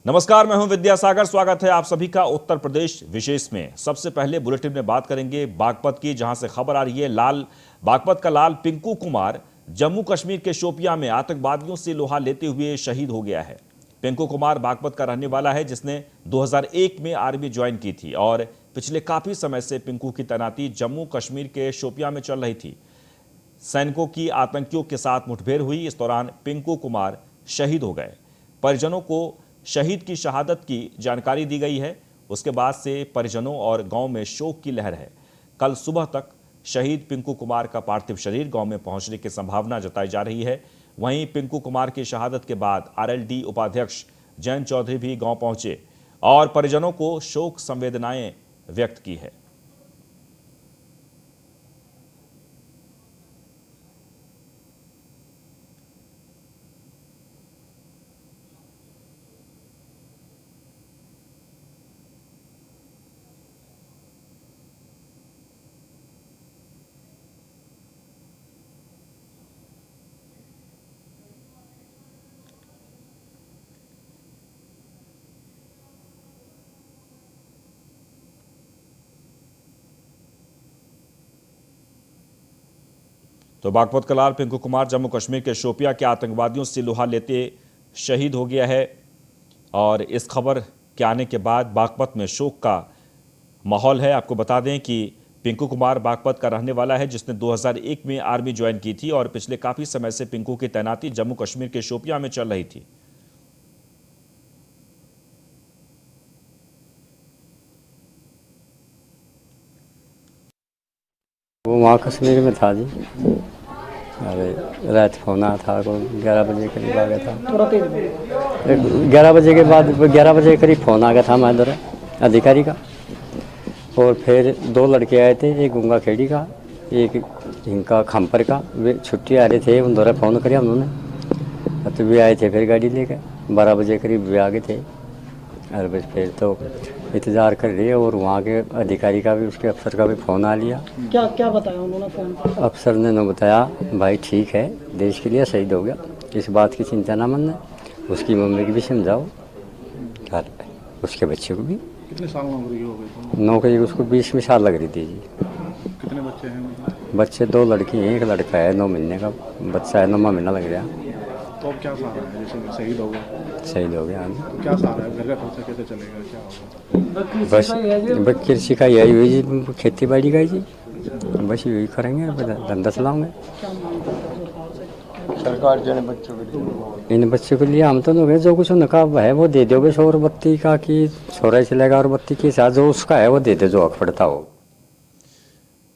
नमस्कार, मैं हूं विद्यासागर। स्वागत है आप सभी का उत्तर प्रदेश विशेष में। सबसे पहले बुलेटिन में बात करेंगे बागपत की, जहां से खबर आ रही है बागपत का लाल पिंकू कुमार जम्मू कश्मीर के शोपियां में आतंकवादियों से लोहा लेते हुए शहीद हो गया है। पिंकू कुमार बागपत का रहने वाला है, जिसने 2001 में आर्मी ज्वाइन की थी और पिछले काफी समय से पिंकू की तैनाती जम्मू कश्मीर के शोपियां में चल रही थी। सैनिकों की आतंकियों के साथ मुठभेड़ हुई। इस दौरान पिंकू कुमार शहीद हो गए। परिजनों को शहीद की शहादत की जानकारी दी गई है। उसके बाद से परिजनों और गांव में शोक की लहर है। कल सुबह तक शहीद पिंकू कुमार का पार्थिव शरीर गांव में पहुंचने की संभावना जताई जा रही है। वहीं पिंकू कुमार की शहादत के बाद आरएलडी उपाध्यक्ष जयंत चौधरी भी गांव पहुंचे और परिजनों को शोक संवेदनाएं व्यक्त की है। तो बागपत का लाल पिंकू कुमार जम्मू कश्मीर के शोपिया के आतंकवादियों से लोहा लेते शहीद हो गया है और इस खबर के आने के बाद बागपत में शोक का माहौल है। आपको बता दें कि पिंकू कुमार बागपत का रहने वाला है, जिसने 2001 में आर्मी ज्वाइन की थी और पिछले काफी समय से पिंकू की तैनाती जम्मू कश्मीर के शोपिया में चल रही थी। वो वहाँ कश्मीर में था जी। अरे रात फोन आया था, को 11 बजे करीब आ गया था। 11 बजे के बाद 11 बजे करीब फ़ोन आ गया था हमारे इधर अधिकारी का। और फिर 2 लड़के आए थे, एक गंगा खेड़ी का, एक इनका खम्पर का। वे छुट्टी आ रहे थे, उन द्वारा फ़ोन किया उन्होंने। तो वे आए थे फिर गाड़ी लेकर 12 बजे करीब वे आ गए थे। और बस फिर तो इंतज़ार कर रही है और वहाँ के अधिकारी का भी, उसके अफसर का भी फ़ोन आ लिया। क्या बताया उन्होंने फ़ोन पर? अफसर ने न बताया, भाई ठीक है, देश के लिए शहीद हो गया, इस बात की चिंता ना मन। उसकी मम्मी की भी समझाओ और उसके बच्चे को भी। कितने साल नौकरी हो गई? नौकरी उसको 20 साल लग रही थी जी। कितने बच्चे हैं? बच्चे 2 लड़की हैं, एक लड़का है 9 महीने का बच्चा है, 9वां महीना लग रहा। तो अब क्या सहारा है? जैसे शहीद हो गया, शहीद हो गया तो क्या सहारा है? घर का खर्चा कैसे चलेगा, क्या होगा? बस कृषि का यही हुई जी, खेती बाड़ी का जी, बस यही करेंगे, धंधा चलाओगे। सरकार जो है बच्चों के इन बच्चों के लिए हम तो नहीं, जो कुछ उनका है वो दे दोगे। सौर बत्ती का कि छोरा चलेगा और बत्ती के साथ जो उसका है वो दे दे, जो हक पड़ता हो।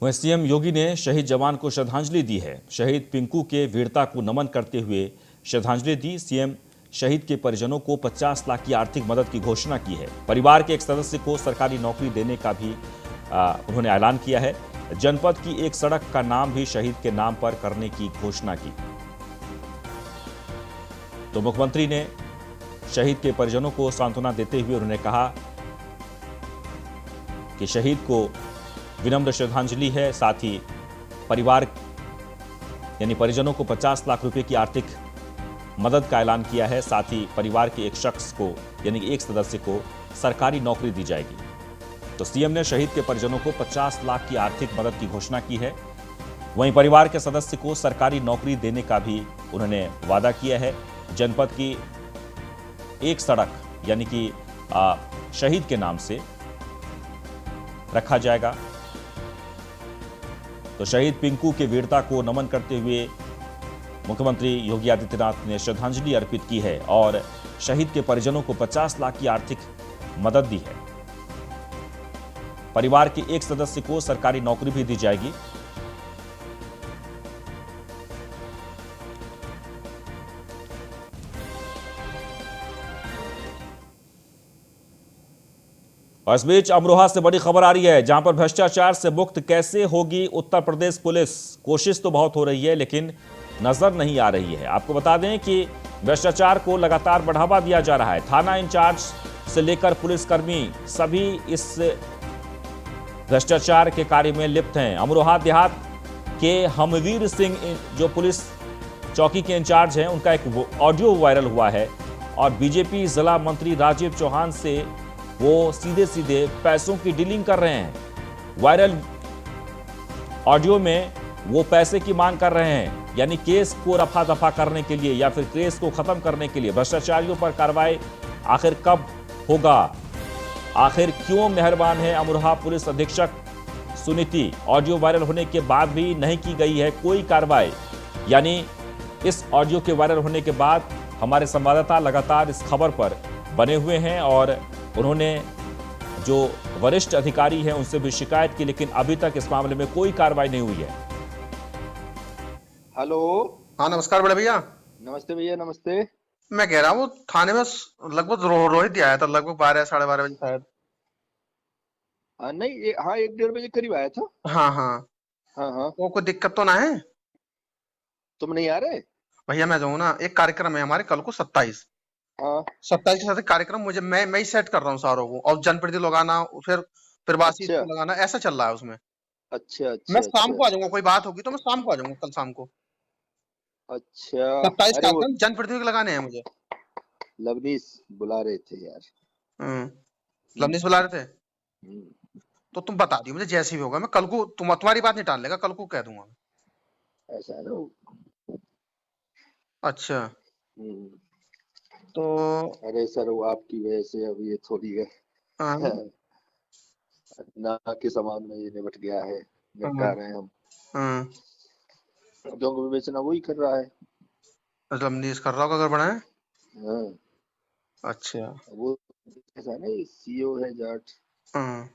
वहीं सीएम योगी ने शहीद जवान को श्रद्धांजलि दी है। शहीद पिंकू के वीरता को नमन करते हुए श्रद्धांजलि दी। सीएम शहीद के परिजनों को 50 लाख की आर्थिक मदद की घोषणा की है। परिवार के एक सदस्य को सरकारी नौकरी देने का भी उन्होंने ऐलान किया है। जनपद की एक सड़क का नाम भी शहीद के नाम पर करने की घोषणा की। तो मुख्यमंत्री ने शहीद के परिजनों को सांत्वना देते हुए उन्होंने कहा कि शहीद को विनम्र श्रद्धांजलि है। साथ ही परिवार यानी परिजनों को 50 लाख रुपए की आर्थिक मदद का ऐलान किया है। साथ ही परिवार के एक शख्स को यानी एक सदस्य को सरकारी नौकरी दी जाएगी। तो सीएम ने शहीद के परिजनों को 50 लाख की आर्थिक मदद की घोषणा की है। वहीं परिवार के सदस्य को सरकारी नौकरी देने का भी उन्होंने वादा किया है। जनपद की एक सड़क यानी कि शहीद के नाम से रखा जाएगा। तो शहीद पिंकू के वीरता को नमन करते हुए मुख्यमंत्री योगी आदित्यनाथ ने श्रद्धांजलि अर्पित की है और शहीद के परिजनों को 50 लाख की आर्थिक मदद दी है। परिवार के एक सदस्य को सरकारी नौकरी भी दी जाएगी। और इस बीच अमरोहा से बड़ी खबर आ रही है, जहां पर भ्रष्टाचार से मुक्त कैसे होगी उत्तर प्रदेश पुलिस। कोशिश तो बहुत हो रही है लेकिन नजर नहीं आ रही है। आपको बता दें कि भ्रष्टाचार को लगातार बढ़ावा दिया जा रहा है। थाना इंचार्ज से लेकर पुलिसकर्मी सभी इस भ्रष्टाचार के कार्य में लिप्त हैं। अमरोहा देहात के हमवीर सिंह जो पुलिस चौकी के इंचार्ज हैं, उनका एक ऑडियो वायरल हुआ है और बीजेपी जिला मंत्री राजीव चौहान से वो सीधे सीधे पैसों की डीलिंग कर रहे हैं। वायरल ऑडियो में वो पैसे की मांग कर रहे हैं, यानी केस को रफा दफा करने के लिए या फिर केस को खत्म करने के लिए। भ्रष्टाचारियों पर कार्रवाई आखिर कब होगा? आखिर क्यों मेहरबान है अमरोहा पुलिस अधीक्षक सुनीति? ऑडियो वायरल होने के बाद भी नहीं की गई है कोई कार्रवाई। यानी इस ऑडियो के वायरल होने के बाद हमारे संवाददाता लगातार इस खबर पर बने हुए हैं और उन्होंने जो वरिष्ठ अधिकारी हैं उनसे भी शिकायत की, लेकिन अभी तक इस मामले में कोई कार्रवाई नहीं हुई है। हेलो। हाँ नमस्कार बड़े भैया। नमस्ते भैया, नमस्ते। मैं कह रहा हूँ थाने में लगभग रोहित ही आया था, लगभग 12 साढ़े 12 बजे शायद। नहीं, हाँ 1-1:30 बजे करीब आया था। हाँ हाँ हाँ। वो कोई दिक्कत तो ना है? तुम नहीं आ रहे? भैया मैं जाऊँ ना, एक कार्यक्रम है हमारे कल को 27। हाँ 27 के साथ एक कार्यक्रम, मुझे मैं ही सेट कर रहा हूँ सारों को, और जनप्रतिनिधि लोग आना, फिर प्रवासी अच्छा। लगाना, ऐसा चल रहा है उसमें। अच्छा मैं शाम को आ जाऊंगा, कोई बात होगी तो मैं शाम को आ जाऊंगा, कल शाम को। अच्छा। 27 अरे वो कार्यक्रम जनप्रतिनिधि लगाने हैं मुझे। लवनीश बुला रहे थे यार। लवनीश बुला रहे थे हम्म, तो तुम बता दियो मुझे, जैसे भी होगा मैं कल को, तुम्हारी बात नहीं टाल लेगा, कल को कह दूंगा मैं। ऐसा है ना वो। अच्छा हम्म, तो अरे सर वो आपकी वजह से अब ये थोड़ी है हाँ, ना के सामान में ये निपट गया है, निपटा रहे हैं हम। हाँ, जो विवेचना वही कर रहा है। लवनीश कर रहा होगा अगर बना है। हाँ अच्छा वो ऐसा है ना, ये सीओ है जाट हाँ।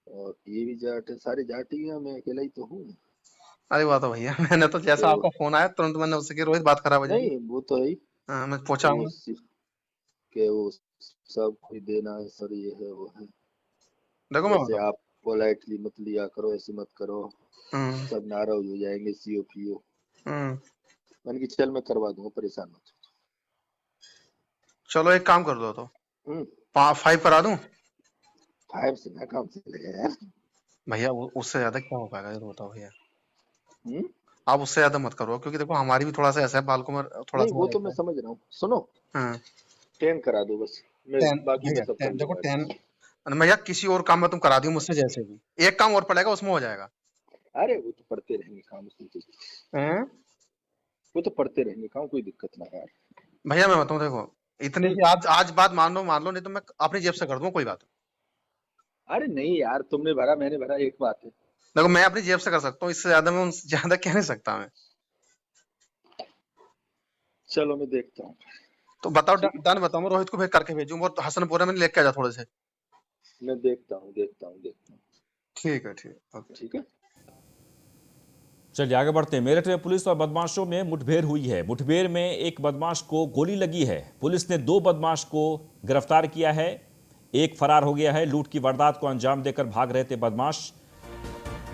और ये भी जाट है, सारे जाट ही हैं, मैं अकेला ही तो हूँ। अरे वाह, तो भैया मैंने तो जैसा तो आपका फोन आया तुरंत मैंने उससे कि रोहित बात खराब हो जाएगी। नहीं वो तो है ही। हाँ, मैं पूछा वो हूँ। के वो सब कोई देना है सर, ये है वो है। देखो मैं जैसे बताऊँ। आप पोलाइटली मत लिया करो, ऐसे मत करो, हम्म, सब नाराज हो जाएंगे सीओ पीओ। हम्म। मैंने कि चल मैं करवा दूंगा, परेशान मत चलो एक काम कर दो तो हो। 5 करा दूं। 5 से ना काम चलेगा यार। भैया उससे ज्यादा क्या हो पाएगा, ये तो बताओ भैया। हम्म? आप उससे ज्यादा मत करो, क्योंकि देखो हमारी भी थोड़ा सा ऐसा है, बालकों में थोड़ा नहीं सा वो तो रहता मैं है। समझ रहा हूँ, सुनो हाँ 10 करा दो बस, मैं 10 बाकी मैं भैया, सब कर 10 देखो लूंगा 10। adjust। भैया किसी और काम में तुम करा दियो मुझसे, जैसे भी एक काम और पड़ेगा उसमें हो जाएगा। अरे वो तो पढ़ते रहेंगे काम, उसमें हैं? वो तो पढ़ते रहेंगे काम, कोई दिक्कत ना है यार। भैया मैं बताऊँ, देखो इतनी सी आज बात मान लो नहीं तो मैं अपनी जेब से कर दूंगा, कोई बात नहीं। अरे नहीं यार, तुमने भरा मैंने भरा एक बात है। देखो मैं अपनी जेब से कर सकता हूँ, इससे ज्यादा मैं उनसे ज्यादा कह नहीं सकता मैं। चलो मैं देखता हूँ। तो बताओ, डन बताओ, मैं रोहित को भेज करके भेजूं, और हसनपुरा में लेके आ जा थोड़े से। मैं देखता हूँ। ठीक है, ओके। ठीक है। चलिए आगे बढ़ते हैं। मेरठ में पुलिस और बदमाशों में मुठभेड़ हुई है। मुठभेड़ में एक बदमाश को गोली लगी है। पुलिस ने 2 बदमाश को गिरफ्तार किया है, एक फरार हो गया है। लूट की वारदात को अंजाम देकर भाग रहे थे बदमाश।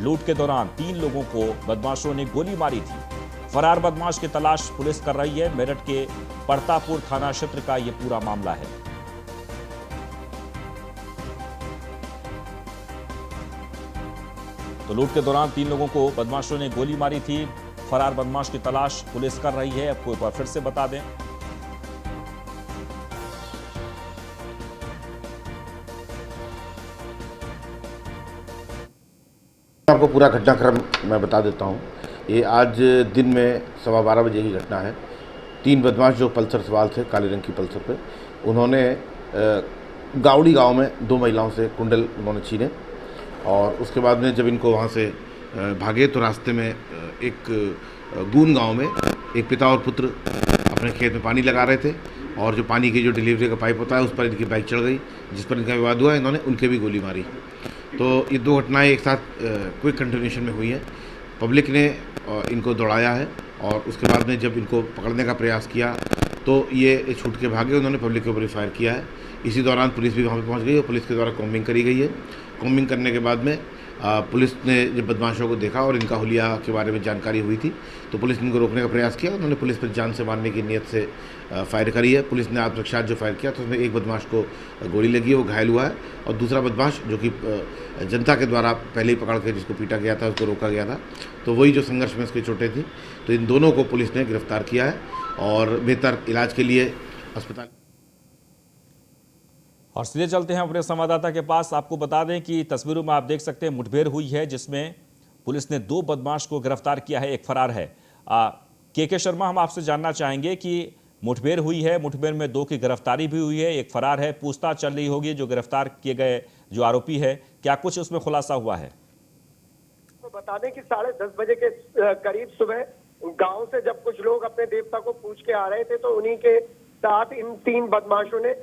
लूट के दौरान 3 लोगों को बदमाशों ने गोली मारी थी। फरार बदमाश की तलाश पुलिस कर रही है। मेरठ के परतापुर थाना क्षेत्र का यह पूरा मामला है। तो लूट के दौरान 3 लोगों को बदमाशों ने गोली मारी थी। फरार बदमाश की तलाश पुलिस कर रही है। आपको एक बार फिर से बता दें, आपको पूरा घटनाक्रम मैं बता देता हूँ। ये आज दिन में 12:15 बजे की घटना है। 3 बदमाश जो पल्सर सवार थे, काले रंग की पल्सर पे, उन्होंने गावड़ी गांव में 2 महिलाओं से कुंडल उन्होंने छीने, और उसके बाद में जब इनको वहाँ से भागे तो रास्ते में एक गून गांव में एक पिता और पुत्र अपने खेत में पानी लगा रहे थे, और जो पानी की जो डिलीवरी का पाइप होता है उस पर इनकी बाइक चढ़ गई, जिस पर इनका विवाद हुआ। इन्होंने उनके भी गोली मारी। तो ये 2 घटनाएं एक साथ क्विक कंटिन्यूशन में हुई हैं। पब्लिक ने इनको दौड़ाया है, और उसके बाद में जब इनको पकड़ने का प्रयास किया तो ये छूट के भागे। उन्होंने पब्लिक के ऊपर फायर किया है। इसी दौरान पुलिस भी वहाँ पर पहुँच गई और पुलिस के द्वारा कॉम्बिंग करी गई है। कॉम्बिंग करने के बाद में पुलिस ने जब बदमाशों को देखा और इनका हुलिया के बारे में जानकारी हुई थी, तो पुलिस ने इनको रोकने का प्रयास किया। उन्होंने पुलिस पर जान से मारने की नीयत से फायर करी है। पुलिस ने आत्मरक्षा जो फायर किया तो उसमें एक बदमाश को गोली लगी है, वो घायल हुआ है, और दूसरा बदमाश जो कि जनता के द्वारा पहले ही पकड़ के जिसको पीटा गया था, उसको रोका गया था, तो वही जो संघर्ष में उसकी चोटें थी। तो इन दोनों को पुलिस ने गिरफ्तार किया है और बेहतर इलाज के लिए अस्पताल और सीधे चलते हैं अपने संवाददाता के पास। आपको बता दें कि तस्वीरों में आप देख सकते हैं मुठभेड़ हुई है जिसमें पुलिस ने 2 बदमाश को गिरफ्तार किया है, एक फरार है। के शर्मा, हम आपसे जानना चाहेंगे कि मुठभेड़ हुई है, मुठभेड़ में 2 की गिरफ्तारी भी हुई है, एक फरार है, पूछताछ चल रही होगी जो गिरफ्तार किए गए जो आरोपी है, क्या कुछ उसमें खुलासा हुआ है? तो बता दें कि 10:30 बजे के करीब सुबह गांव से जब कुछ लोग अपने देवता को पूछ के आ रहे थे तो उन्हीं के साथ इन 3 बदमाशों ने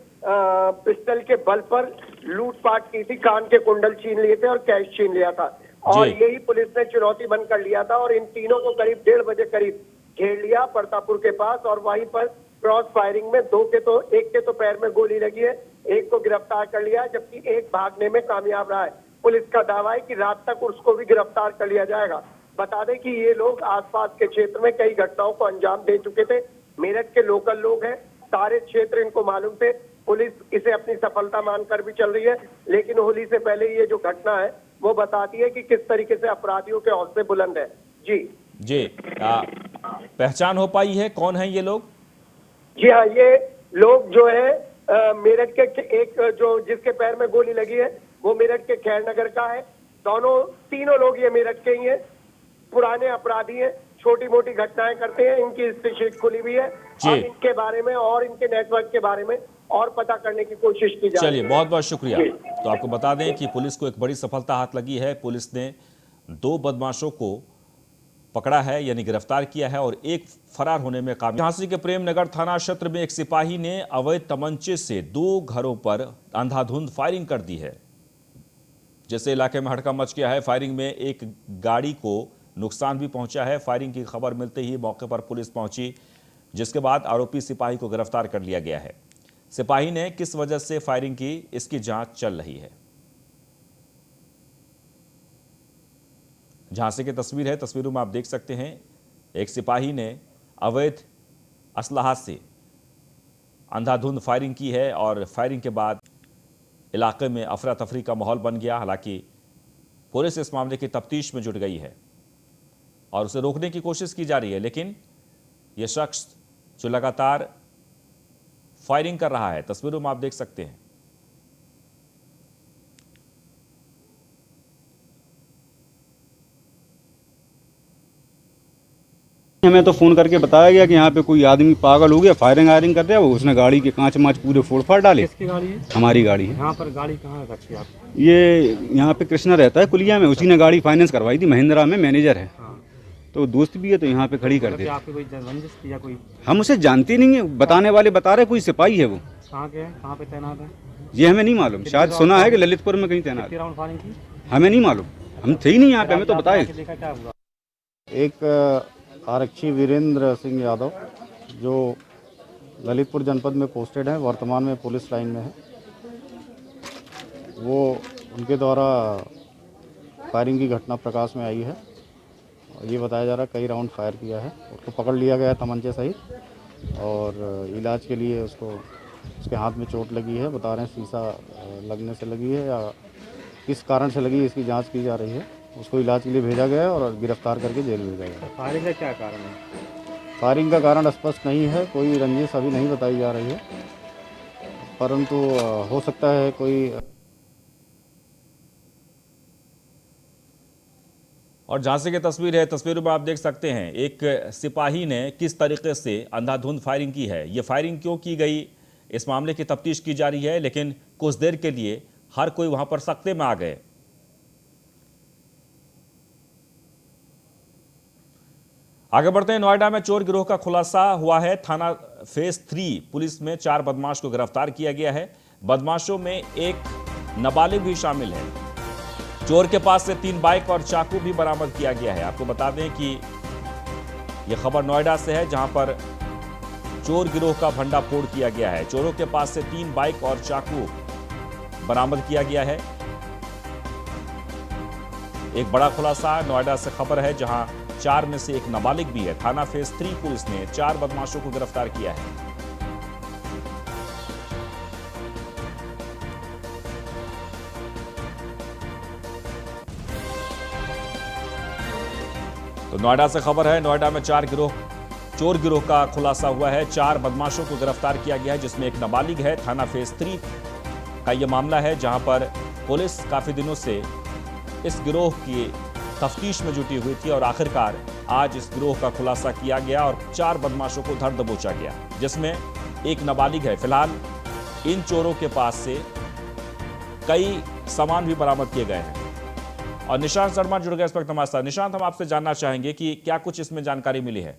पिस्टल के बल पर लूटपाट की थी, कान के कुंडल छीन लिए थे और कैश छीन लिया था और यही पुलिस ने चुनौती बंद कर लिया था और इन तीनों को करीब 1:30 बजे करीब घेर लिया परतापुर के पास और वहीं पर क्रॉस फायरिंग में एक के तो पैर में गोली लगी है, एक को गिरफ्तार कर लिया जबकि एक भागने में कामयाब रहा है। पुलिस का दावा है कि रात तक उसको भी गिरफ्तार कर लिया जाएगा। बता दें कि ये लोग आसपास के क्षेत्र में कई घटनाओं को अंजाम दे चुके थे, मेरठ के लोकल लोग हैं, सारे क्षेत्र इनको मालूम थे। पुलिस इसे अपनी सफलता मानकर भी चल रही है, लेकिन होली से पहले ये जो घटना है वो बताती है कि किस तरीके से अपराधियों के हौसले बुलंद है। जी पहचान हो पाई है, कौन है ये लोग? जी हाँ, ये लोग जो है मेरठ के एक जो जिसके पैर में गोली लगी है वो मेरठ के खैर नगर का है। तीनों लोग ये मेरठ के ही हैं, पुराने अपराधी हैं, छोटी मोटी घटनाएं करते हैं, इनकी हिस्ट्री शीट खुली हुई है और इनके बारे में और इनके नेटवर्क के बारे में और पता करने की कोशिश की जा रही है। चलिए, बहुत बहुत शुक्रिया। तो आपको बता दें कि पुलिस को एक बड़ी सफलता हाथ लगी है। पुलिस ने 2 बदमाशों को पकड़ा है, यानी गिरफ्तार किया है और एक फरार होने में कामयाब। झांसी के प्रेम नगर थाना क्षेत्र में एक सिपाही ने अवैध तमंचे से 2 घरों पर अंधाधुंध फायरिंग कर दी है, जैसे इलाके में हड़कंप मच गया है। फायरिंग में एक गाड़ी को नुकसान भी पहुंचा है। फायरिंग की खबर मिलते ही मौके पर पुलिस पहुंची, जिसके बाद आरोपी सिपाही को गिरफ्तार कर लिया गया है। सिपाही ने किस वजह से फायरिंग की, इसकी जांच चल रही है। झांसी की तस्वीर है, तस्वीरों में आप देख सकते हैं एक सिपाही ने अवैध असलहा से अंधाधुंध फायरिंग की है और फायरिंग के बाद इलाके में अफरा तफरी का माहौल बन गया। हालांकि पुलिस इस मामले की तफ्तीश में जुट गई है और उसे रोकने की कोशिश की जा रही है, लेकिन यह शख्स जो लगातार फायरिंग कर रहा है, तस्वीरों में आप देख सकते हैं। हमें तो फोन करके बताया गया कि यहाँ पे कोई आदमी पागल हो गया, फायरिंग आयरिंग कर रहा है, वो उसने गाड़ी के कांच मांच पूरे फोड़ फाड़ डाले। किसकी गाड़ी है? हमारी गाड़ी है। यहाँ पर गाड़ी कहाँ रखी है आप? ये यहाँ पे कृष्णा रहता है कुलिया में, उसी ने गाड़ी फाइनेंस करवाई थी, महिंद्रा में मैनेजर है। हाँ। तो दोस्त भी है, तो यहाँ पे खड़ी कर दे। आपकी कोई रंजिश थी या कोई? हम उसे जानते नहीं है, बताने वाले बता रहे कोई सिपाही है वो। कहाँ के है, कहाँ पे तैनात है? ये हमें नहीं मालूम, शायद सुना है कि ललितपुर में कहीं तैनात। राउंड फायरिंग की? हमें नहीं मालूम, हम थे ही नहीं यहाँ पे, हमें तो बताए। देखा क्या हुआ? एक आरक्षी वीरेंद्र सिंह यादव जो ललितपुर जनपद में पोस्टेड है, वर्तमान में पुलिस लाइन में है, वो उनके द्वारा फायरिंग की घटना प्रकाश में आई है और ये बताया जा रहा है कई राउंड फायर किया है। उसको पकड़ लिया गया है तमंचे सहित और इलाज के लिए उसके हाथ में चोट लगी है। बता रहे हैं शीशा लगने से लगी है या किस कारण से लगी, इसकी जांच की जा रही है। उसको इलाज के लिए भेजा गया है और गिरफ्तार करके जेल भेजा गया है। फायरिंग का क्या कारण है? फायरिंग का कारण स्पष्ट नहीं है, कोई रंजिश अभी नहीं बताई जा रही है, परंतु हो सकता है कोई। और झांसी की तस्वीर है, तस्वीरों में आप देख सकते हैं एक सिपाही ने किस तरीके से अंधाधुंध फायरिंग की है। ये फायरिंग क्यों की गई, इस मामले की तफ्तीश की जा रही है, लेकिन कुछ देर के लिए हर कोई वहां पर सख्ते में आ गए। आगे बढ़ते हैं। नोएडा में चोर गिरोह का खुलासा हुआ है। थाना फेज 3 पुलिस में 4 बदमाश को गिरफ्तार किया गया है। बदमाशों में एक नाबालिग भी शामिल है। चोर के पास से 3 बाइक और चाकू भी बरामद किया गया है। आपको बता दें कि यह खबर नोएडा से है, जहां पर चोर गिरोह का भंडाफोड़ किया गया है। चोरों के पास से 3 बाइक और चाकू बरामद किया गया है। एक बड़ा खुलासा नोएडा से खबर है, जहां 4 में से एक नाबालिग भी है। थाना फेज 3 पुलिस ने 4 बदमाशों को गिरफ्तार किया है। तो नोएडा से खबर है, नोएडा में चोर गिरोह का खुलासा हुआ है। 4 बदमाशों को गिरफ्तार किया गया है, जिसमें एक नाबालिग है। थाना फेज 3 का ये मामला है, जहां पर पुलिस काफी दिनों से इस गिरोह की तफ्तीश में जुटी हुई थी और आखिरकार आज इस गिरोह का खुलासा किया गया और 4 बदमाशों को धर दबोचा गया, जिसमें एक नाबालिग है। फिलहाल इन चोरों के पास से कई सामान भी बरामद किए गए हैं और निशांत शर्मा जुड़ गए इस वक्त हमारे साथ। निशांत, हम आपसे जानना चाहेंगे कि क्या कुछ इसमें जानकारी मिली है?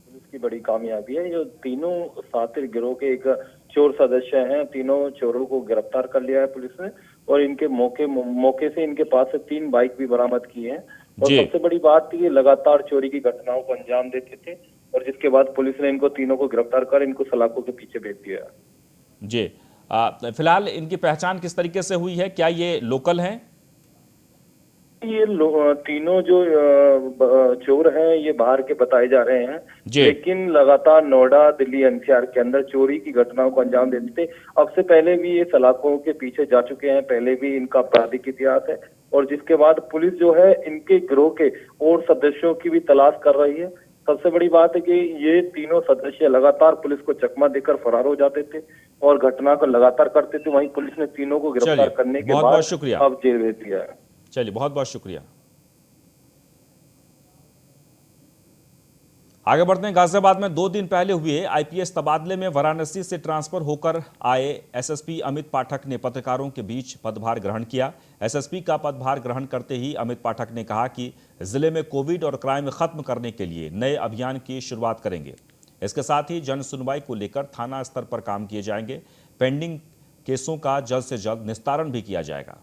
पुलिस की बड़ी कामयाबी है, जो तीनों सातिर गिरोह के एक चोर सदस्य हैं, तीनों चोरों को गिरफ्तार कर लिया है पुलिस ने और इनके मौके से इनके पास से 3 बाइक भी बरामद की हैं। और सबसे बड़ी बात थी, ये लगातार चोरी की घटनाओं को अंजाम देते थे और जिसके बाद पुलिस ने इनको तीनों को गिरफ्तार कर इनको सलाखों के पीछे भेज दिया। जी, फिलहाल इनकी पहचान किस तरीके से हुई है? क्या ये लोकल हैं? ये तीनों जो चोर हैं ये बाहर के बताए जा रहे हैं, लेकिन लगातार नोएडा, दिल्ली, एनसीआर के अंदर चोरी की घटनाओं को अंजाम देते थे। अब से पहले भी ये सलाखों के पीछे जा चुके हैं, पहले भी इनका आपराधिक इतिहास है और जिसके बाद पुलिस जो है इनके गिरोह के और सदस्यों की भी तलाश कर रही है। सबसे बड़ी बात है कि ये तीनों सदस्य लगातार पुलिस को चकमा देकर फरार हो जाते थे और घटना को लगातार करते थे। वहीं पुलिस ने तीनों को गिरफ्तार करने के बाद अब जेल भेज दिया है। चलिए, बहुत बहुत शुक्रिया। आगे बढ़ते हैं। गाजियाबाद में 2 दिन पहले हुए आईपीएस तबादले में वाराणसी से ट्रांसफर होकर आए एसएसपी अमित पाठक ने पत्रकारों के बीच पदभार ग्रहण किया। एसएसपी का पदभार ग्रहण करते ही अमित पाठक ने कहा कि जिले में कोविड और क्राइम खत्म करने के लिए नए अभियान की शुरुआत करेंगे। इसके साथ ही जन सुनवाई को लेकर थाना स्तर पर काम किए जाएंगे। पेंडिंग केसों का जल्द से जल्द निस्तारण भी किया जाएगा।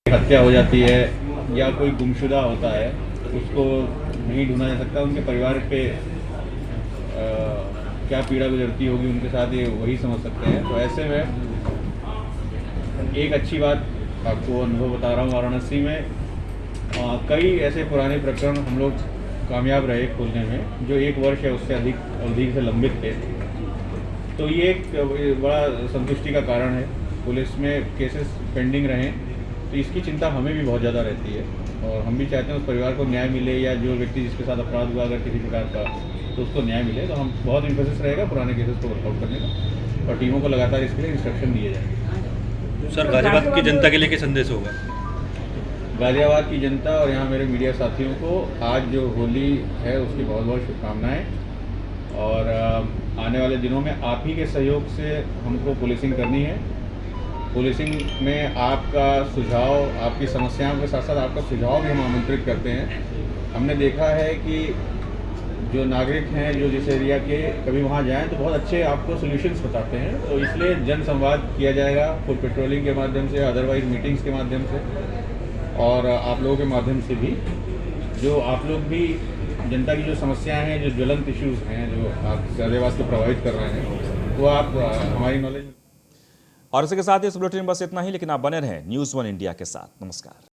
हत्या हो जाती है या कोई गुमशुदा होता है, उसको नहीं ढूंढा जा सकता, उनके परिवार पे क्या पीड़ा गुजरती होगी उनके साथ, ये वही समझ सकते हैं। तो ऐसे में एक अच्छी बात आपको अनुभव बता रहा हूँ, वाराणसी में कई ऐसे पुराने प्रकरण हम लोग कामयाब रहे खोलने में, जो 1 वर्ष या उससे अधिक अवधि से लंबित थे। तो ये एक बड़ा संतुष्टि का कारण है। पुलिस में केसेस पेंडिंग रहें तो इसकी चिंता हमें भी बहुत ज़्यादा रहती है और हम भी चाहते हैं उस परिवार को न्याय मिले, या जो व्यक्ति जिसके साथ अपराध हुआ अगर किसी प्रकार का, तो उसको न्याय मिले। तो हम बहुत इम्फेसिस रहेगा पुराने केसेस को वर्कआउट करने का और टीमों को लगातार इसके लिए इंस्ट्रक्शन दिए जाएंगे। सर, गाजियाबाद की जनता के लिए क्या संदेश होगा? गाजियाबाद की जनता और यहाँ मेरे मीडिया साथियों को आज जो होली है उसकी बहुत बहुत शुभकामनाएँ और आने वाले दिनों में आप ही के सहयोग से हमको पुलिसिंग करनी है। पुलिसिंग में आपका सुझाव, आपकी समस्याओं के साथ साथ आपका सुझाव भी हम आमंत्रित करते हैं। हमने देखा है कि जो नागरिक हैं जो जिस एरिया के, कभी वहाँ जाएं तो बहुत अच्छे आपको सॉल्यूशंस बताते हैं। तो इसलिए जन संवाद किया जाएगा फुट पेट्रोलिंग के माध्यम से, अदरवाइज मीटिंग्स के माध्यम से और आप लोगों के माध्यम से भी, जो आप लोग भी जनता की जो समस्याएँ हैं, जो ज्वलंत इश्यूज़ हैं जो आप गाजियाबाद को प्रभावित कर रहे हैं, वो आप हमारी नॉलेज। और इसके साथ ही इस बुलेटिन में बस इतना ही, लेकिन आप बने रहें न्यूज़ 1 इंडिया के साथ। नमस्कार।